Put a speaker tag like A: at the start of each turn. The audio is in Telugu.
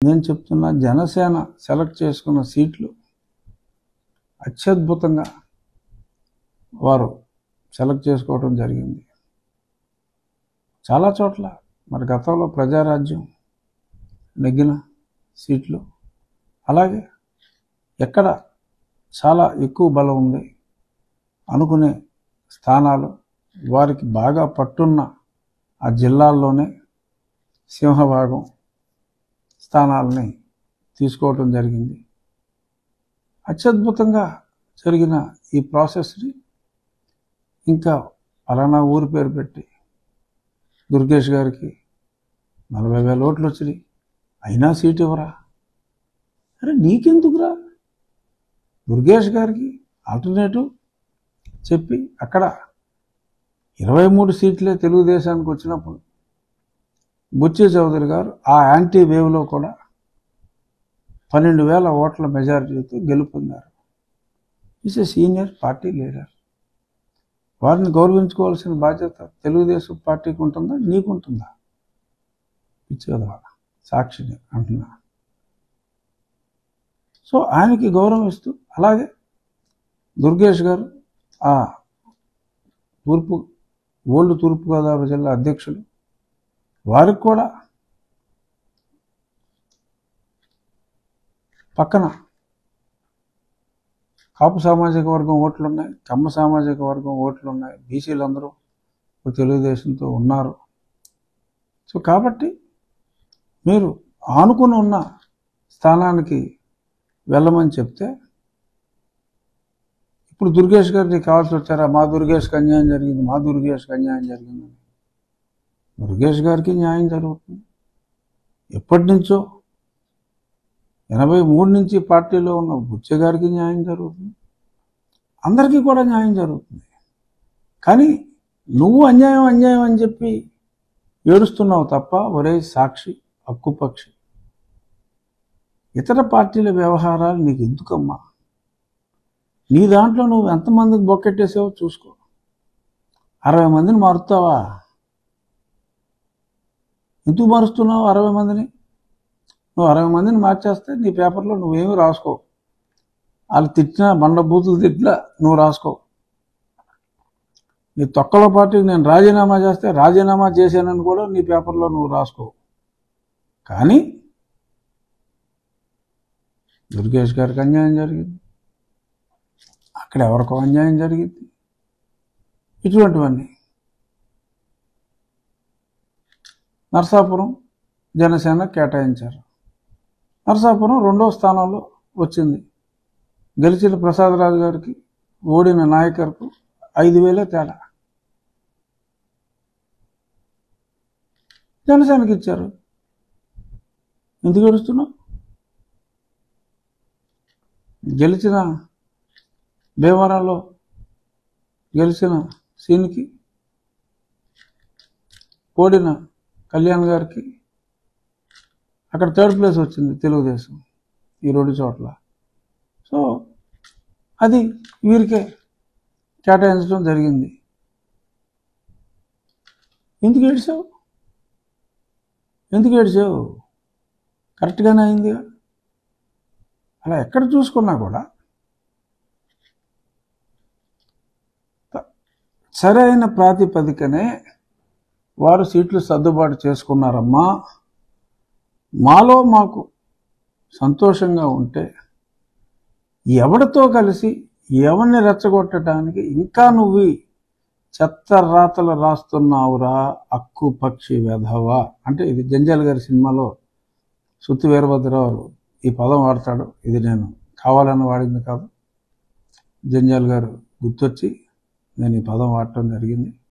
A: నేను చెప్తున్నా, జనసేన సెలెక్ట్ చేసుకున్న సీట్లు అత్యద్భుతంగా వారు సెలెక్ట్ చేసుకోవడం జరిగింది. చాలా చోట్ల మరి గతంలో ప్రజారాజ్యం నెగ్గిన సీట్లు, అలాగే ఎక్కడ చాలా ఎక్కువ బలం ఉంది అనుకునే స్థానాలు, వారికి బాగా పట్టున్న ఆ జిల్లాల్లోనే సింహభాగం స్థానాలని తీసుకోవటం జరిగింది. అత్యద్భుతంగా జరిగిన ఈ ప్రాసెస్ని ఇంకా పలానా ఊరి పేరు పెట్టి దుర్గేష్ గారికి 40,000 ఓట్లు వచ్చినాయి, అయినా సీట్ ఇవ్వరా? అరే నీకెందుకురా? దుర్గేష్ గారికి ఆల్టర్నేటివ్ చెప్పి అక్కడ 23 సీట్లే తెలుగుదేశానికి వచ్చినప్పుడు బుచ్చి చౌదరి గారు ఆ యాంటీ వేవ్లో కూడా 12,000 ఓట్ల మెజారిటీతో గెలుపొందారు. Is a senior party leader. వారిని గౌరవించుకోవాల్సిన బాధ్యత తెలుగుదేశం పార్టీకి ఉంటుందా, నీకుంటుందా? ఇచ్చేదా సాక్షిని అంటున్నా. సో ఆయనకి గౌరవం ఇస్తూ, అలాగే దుర్గేష్ గారు ఆ ఓల్డ్ తూర్పుగోదావరి జిల్లా అధ్యక్షులు, వారికి కూడా పక్కన కాపు సామాజిక వర్గం ఓట్లున్నాయి, కమ్మ సామాజిక వర్గం ఓట్లున్నాయి, బీసీలందరూ తెలుగుదేశంతో ఉన్నారు. సో కాబట్టి మీరు ఆనుకుని ఉన్న స్థానానికి వెళ్ళమని చెప్తే, ఇప్పుడు దుర్గేష్ గారికి కావాల్సి వచ్చారా? మా దుర్గేష్కి అన్యాయం జరిగింది, మా దుర్గేష్కి అన్యాయం జరిగిందని. దుర్గేష్ గారికి న్యాయం జరుగుతుంది. ఎప్పటి నుంచో 83 నుంచి పార్టీలో ఉన్న బుచ్చ గారికి న్యాయం జరుగుతుంది. అందరికీ కూడా న్యాయం జరుగుతుంది. కానీ నువ్వు అన్యాయం అన్యాయం అని చెప్పి ఏడుస్తున్నావు తప్ప, ఒరే సాక్షి హక్కుపక్షి, ఇతర పార్టీల వ్యవహారాలు నీకు ఎందుకమ్మా? నీ దాంట్లో నువ్వు ఎంతమందికి బొక్కెట్టేసావో చూసుకో. 60 మందిని మారుతావా? ఎందుకు మారుస్తున్నావు 60 మందిని? నువ్వు 60 మందిని మార్చేస్తే నీ పేపర్లో నువ్వేమీ రాసుకో. వాళ్ళు తిట్టినా, బండబూతులు తిట్టినా నువ్వు రాసుకో. నీ తొక్కల పార్టీకి నేను రాజీనామా చేస్తే రాజీనామా చేశానని కూడా నీ పేపర్లో నువ్వు రాసుకో. కానీ దుర్గేష్ గారికి అన్యాయం జరిగింది, అక్కడ ఎవరికో అన్యాయం జరిగింది. ఇటువంటివన్నీ నరసాపురం జనసేన కేటాయించారు. నరసాపురం 2వ స్థానంలో వచ్చింది. గెలిచిన ప్రసాదరాజు గారికి ఓడిన నాయకర్కు 5,000 తేడా. జనసేనకి ఇచ్చారు. ఎందుకు ఏడుస్తున్నావు? గెలిచిన భీమవరంలో గెలిచిన సీన్కి ఓడిన కళ్యాణ్ గారికి అక్కడ 3rd ప్లేస్ వచ్చింది తెలుగుదేశం ఈ 2 చోట్ల. సో అది వీరికే కేటాయించడం జరిగింది. ఎందుకు ఏడ్చావు? కరెక్ట్గానే అయిందిగా. అలా ఎక్కడ చూసుకున్నా కూడా సరైన ప్రాతిపదికనే వారు సీట్లు సర్దుబాటు చేసుకున్నారమ్మా. మాకు సంతోషంగా ఉంటే ఎవరితో కలిసి ఎవరిని రెచ్చగొట్టడానికి ఇంకా నువ్వు చెత్త రాతలు రాస్తున్నావురా అక్కు పక్షి వెధవా అంటే, ఇది జంజాల్ గారి సినిమాలో సుత్తి వీరభద్రరావు ఈ పదం వాడతాడు. ఇది నేను కావాలని వాడింది కాదు, జంజాల్ గారు గుర్తొచ్చి నేను ఈ పదం వాడటం జరిగింది.